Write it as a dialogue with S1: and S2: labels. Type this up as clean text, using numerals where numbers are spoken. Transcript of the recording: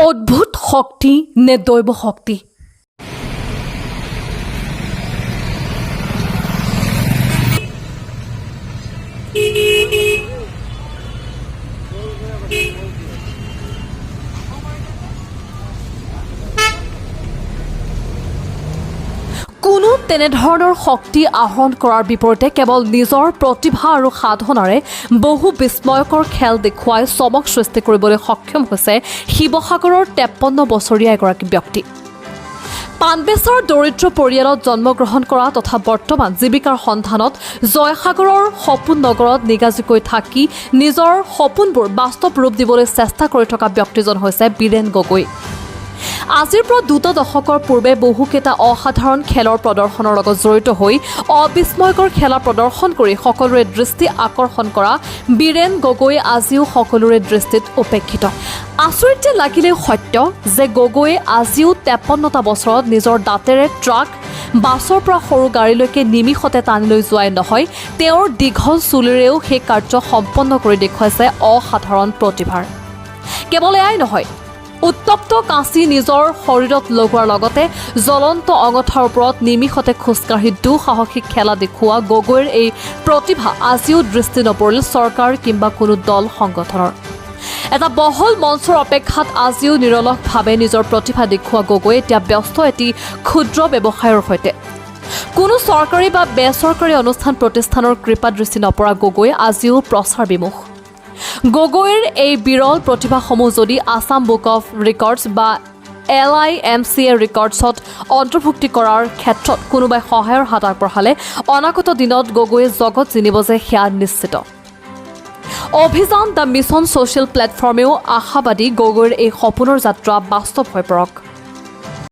S1: অদ্ভুত শক্তি নে দৈৱ শক্তি কোনো তেনেধৰণৰ শক্তি আহৰণ কৰাৰ বিপৰীতে কেৱল নিজৰ প্ৰতিভা আৰু সাধনাৰে বহু বিস্ময়কৰ খেল দেখুৱাই চমক সৃষ্টি কৰিবলৈ সক্ষম হৈছে শিৱসাগৰৰ 53 বছৰীয়া এগৰাকী ব্যক্তি। পানবেছৰ দৰিদ্ৰ পৰিয়ালত জন্মগ্ৰহণ কৰা তথা বৰ্তমান জীৱিকাৰ সন্ধানত জয়সাগৰৰ সপোন নগৰত নিগাজিকৈ থাকি নিজৰ সপোনবোৰ বাস্তৱ ৰূপ দিবলৈ চেষ্টা কৰি থকা ব্যক্তিজন হৈছে বীৰেন গগৈ। আজিৰ পৰা 2 দশকৰ পূৰ্বে বহুকেইটা অসাধাৰণ খেলৰ প্ৰদৰ্শনৰ লগত জড়িত হৈ অবিস্ময়কৰ খেলা প্ৰদৰ্শন কৰি সকলোৰে দৃষ্টি আকৰ্ষণ কৰা বীৰেন গগৈ আজিও সকলোৰে দৃষ্টিত উপেক্ষিত। আচৰিত লাগিলেও সত্য যে গগৈয়ে আজিও 53টা বছৰত নিজৰ দাঁতেৰে ট্ৰাক বাছৰ পৰা সৰু গাড়ীলৈকে নিমিষতে টানি লৈ যোৱাই নহয়, তেওঁৰ দীঘল চুলিৰেও সেই কাৰ্য সম্পন্ন কৰি দেখুৱাইছে অসাধাৰণ প্ৰতিভাৰ। কেৱল এয়াই নহয়, উত্তপ্ত কাঁচি নিজৰ শৰীৰত লগোৱাৰ লগতে জ্বলন্ত অঙঠাৰ ওপৰত নিমিষতে খোজকাঢ়ি দুঃসাহসিক খেলা দেখুওৱা গগৈৰ এই প্ৰতিভা আজিও দৃষ্টি নপৰিল চৰকাৰ কিংবা কোনো দল সংগঠনৰ। এটা বহল মঞ্চৰ অপেক্ষাত আজিও নিৰলসভাৱে নিজৰ প্ৰতিভা দেখুওৱা গগৈ এতিয়া ব্যস্ত এটি ক্ষুদ্ৰ ব্যৱসায়ৰ সৈতে। কোনো চৰকাৰী বা বেচৰকাৰী অনুষ্ঠান প্ৰতিষ্ঠানৰ কৃপা দৃষ্টি নপৰা গগৈ আজিও প্ৰচাৰ বিমুখ। গগৈৰ এই বিৰল প্ৰতিভাসমূহ যদি আছাম বুক অফ ৰেকৰ্ডছ বা LIMCA ৰেকৰ্ডছত অন্তৰ্ভুক্তি কৰাৰ ক্ষেত্ৰত কোনোবাই সহায়ৰ হাত আগবঢ়ালে অনাগত দিনত গগৈয়ে জগত জিনিব যে সেয়া নিশ্চিত। অভিযান দ্য মিছন ছ'চিয়েল প্লেটফৰ্মেও আশাবাদী গগৈৰ এই সপোনৰ যাত্ৰা বাস্তৱ হৈ পৰক।